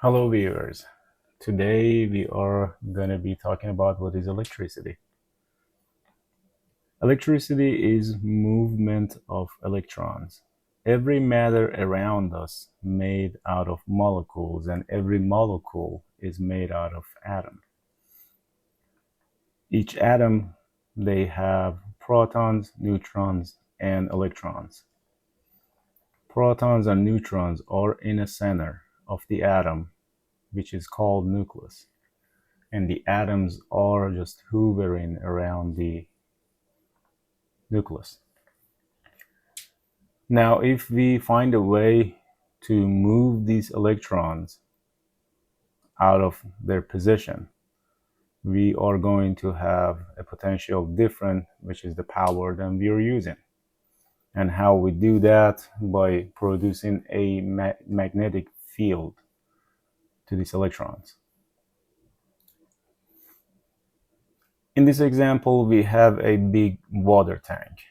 Hello viewers. Today we are going to be talking about what is electricity. Electricity is movement of electrons. Every matter around us made out of molecules, and every molecule is made out of atom. Each atom, they have protons, neutrons, and electrons. Protons and neutrons are in a center of the atom, which is called nucleus. And the atoms are just hovering around the nucleus. Now, if we find a way to move these electrons out of their position, we are going to have a potential different, which is the power that we are using. And how we do that? By producing a magnetic field to these electrons. In this example, we have a big water tank.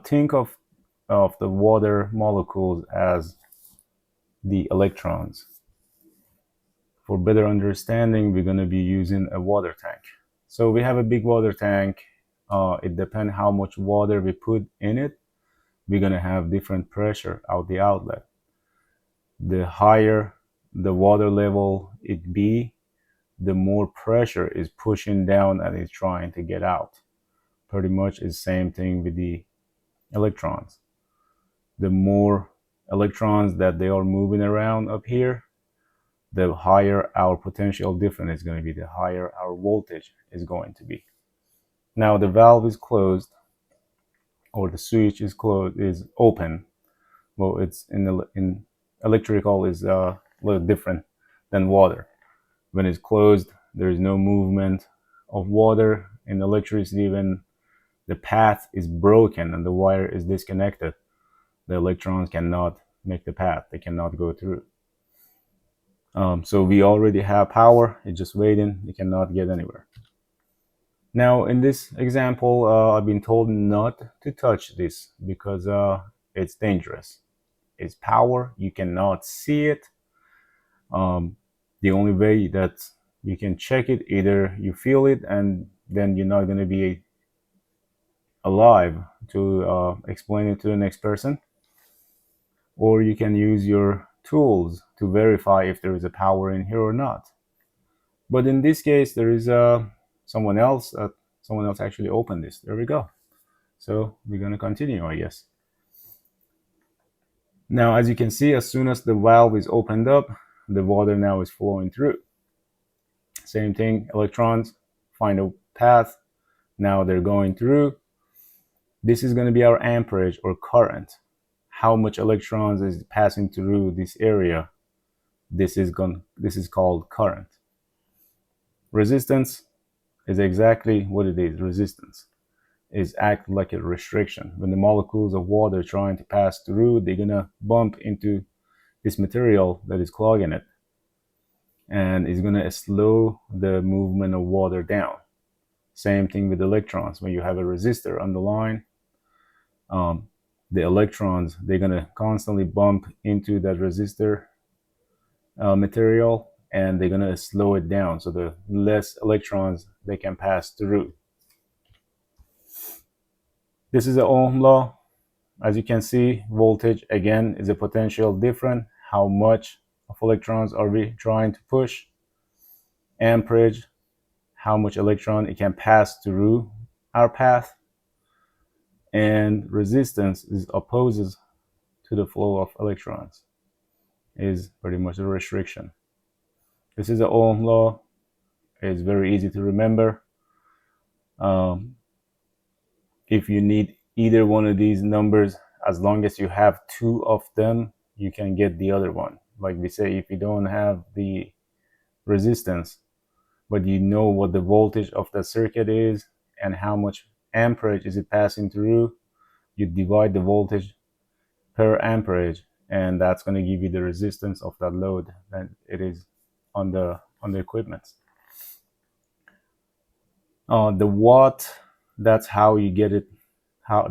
Think of the water molecules as the electrons. For better understanding, we're going to be using a water tank. So we have a big water tank. It depends how much water we put in it. We're going to have different pressure out the outlet. The higher the water level it be, the more pressure is pushing down and it's trying to get out. Pretty much is the same thing with the electrons. The more electrons that they are moving around up here, the higher our potential difference is going to be, the higher our voltage is going to be. Now the valve is closed, or the switch is closed, is open. Well, it's in electrical is a little different than water. When it's closed, there is no movement of water. In electricity, when the path is broken and the wire is disconnected, the electrons cannot make the path. They cannot go through. So we already have power. It's just waiting. It cannot get anywhere. Now, in this example, I've been told not to touch this because it's dangerous. It's power. You cannot see it. The only way that you can check it, either you feel it and then you're not going to be alive to explain it to the next person, or you can use your tools to verify if there is a power in here or not. But in this case, there is someone else actually opened this. There we go. So we're going to continue, I guess. Now, as you can see, as soon as the valve is opened up, the water now is flowing through. Same thing, electrons find a path. Now they're going through. This is going to be our amperage, or current. How much electrons is passing through this area? This is called current. Resistance is exactly what it is. Resistance is act like a restriction. When the molecules of water trying to pass through, they're gonna bump into this material that is clogging it, and it's gonna slow the movement of water down. Same thing with electrons. When you have a resistor on the line, the electrons, they're gonna constantly bump into that resistor material, and they're gonna slow it down, so the less electrons they can pass through. This is the Ohm law. As you can see, voltage again is a potential different. How much of electrons are we trying to push? Amperage, how much electron it can pass through our path. And resistance is opposes to the flow of electrons, is pretty much a restriction. This is the Ohm law. It's very easy to remember. If you need either one of these numbers, as long as you have two of them, you can get the other one. Like we say, if you don't have the resistance, but you know what the voltage of the circuit is and how much amperage is it passing through, you divide the voltage per amperage, and that's going to give you the resistance of that load that it is on the equipment. The watt, that's how you get it.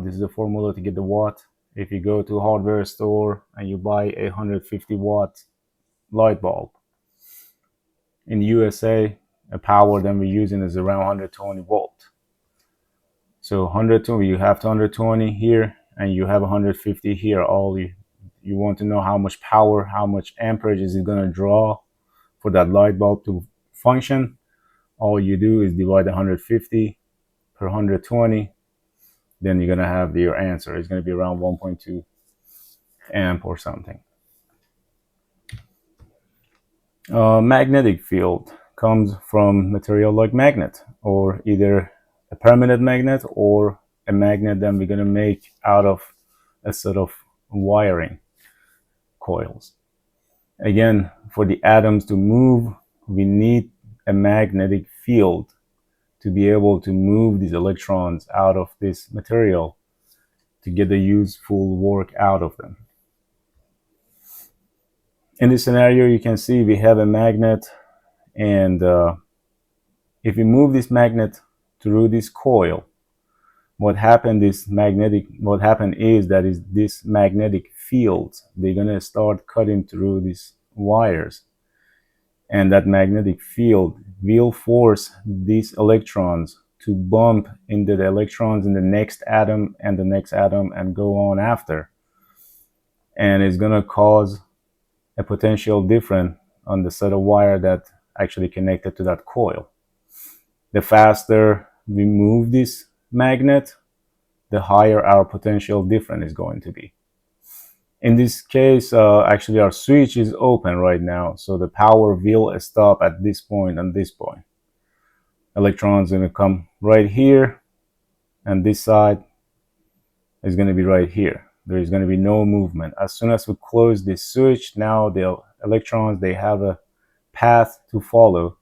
This is the formula to get the watt. If you go to a hardware store and you buy a 150 watt light bulb. In USA, a power that we're using is around 120 volt. So 120, you have 120 here and you have 150 here. All you want to know how much power, how much amperage is it going to draw for that light bulb to function. All you do is divide 150 per 120, then you're going to have your answer. It's going to be around 1.2 amp or something. Magnetic field comes from material like magnet, or either a permanent magnet or a magnet that we're going to make out of a set of wiring coils. Again, for the atoms to move, we need a magnetic field to be able to move these electrons out of this material to get the useful work out of them. In this scenario, you can see we have a magnet, and if we move this magnet through this coil, what happened is that this magnetic field, they're going to start cutting through these wires, and that magnetic field will force these electrons to bump into the electrons in the next atom and the next atom and go on after, and it's going to cause a potential difference on the set of wire that actually connected to that coil. The faster we move this magnet, the higher our potential difference is going to be. In this case, actually our switch is open right now, so the power will stop at this point and this point. Electrons are going to come right here, and this side is going to be right here. There is going to be no movement. As soon as we close this switch, now the electrons, they have a path to follow.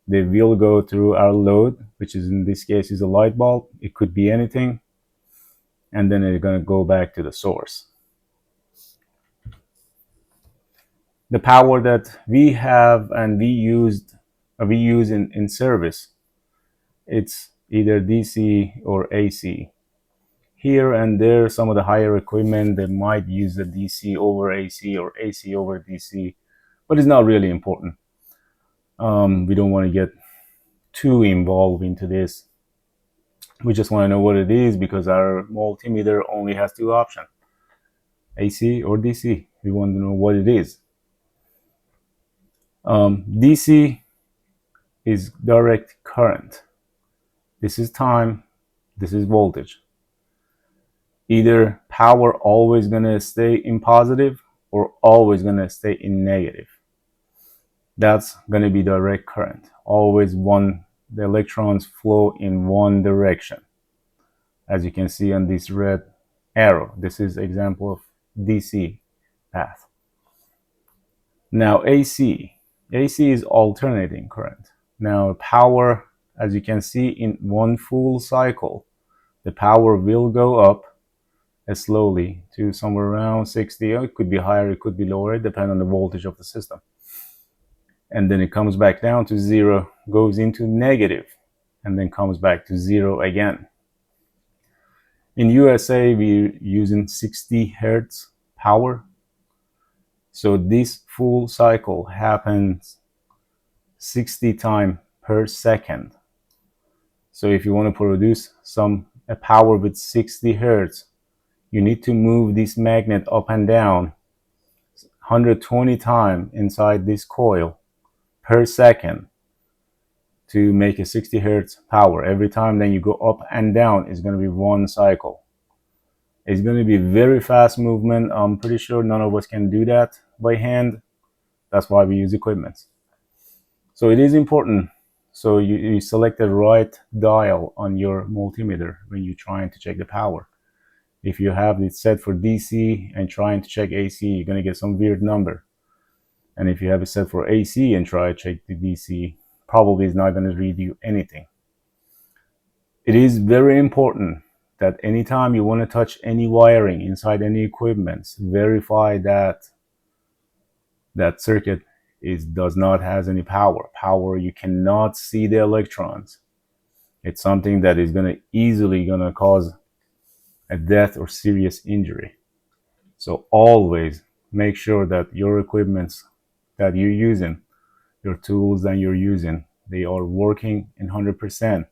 They will go through our load, which is in this case is a light bulb. It could be anything. And then it's going to go back to the source. The power that we have and we use in service, it's either DC or AC. Here and there, some of the higher equipment, they might use the DC over AC or AC over DC, but it's not really important. We don't want to get too involved into this. We just want to know what it is, because our multimeter only has two options, AC or DC. We want to know what it is. DC is direct current. This is time, this is voltage. Either power always going to stay in positive or always going to stay in negative. That's going to be direct current. Always the electrons flow in one direction. As you can see on this red arrow, this is example of DC path. Now AC is alternating current. Now power, as you can see, in one full cycle, the power will go up slowly to somewhere around 60. It could be higher, it could be lower, depending on the voltage of the system. And then it comes back down to zero, goes into negative, and then comes back to zero again. In USA, we're using 60 hertz power. So this full cycle happens 60 times per second. So if you want to produce a power with 60 hertz, you need to move this magnet up and down 120 times inside this coil per second to make a 60 hertz power. Every time then you go up and down, it's going to be one cycle. It's going to be very fast movement. I'm pretty sure none of us can do that by hand. That's why we use equipment. So it is important. So you select the right dial on your multimeter when you're trying to check the power. If you have it set for DC and trying to check AC, you're going to get some weird number. And if you have it set for AC and try to check the DC, probably it's not going to read you anything. It is very important that anytime you want to touch any wiring inside any equipment, verify that that circuit does not has any power. You cannot see the electrons. It's something that is easily going to cause a death or serious injury. So always make sure that your equipment that you're using, your tools that you're using, they are working in 100%.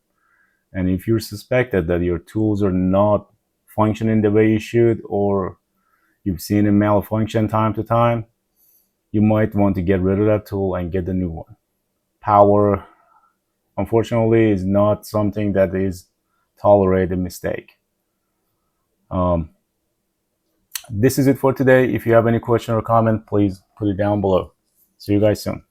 And if you're suspected that your tools are not functioning the way you should, or you've seen a malfunction time to time, you might want to get rid of that tool and get the new one. Power, unfortunately, is not something that is tolerated mistake. This is it for today. If you have any question or comment, please put it down below. See you guys soon.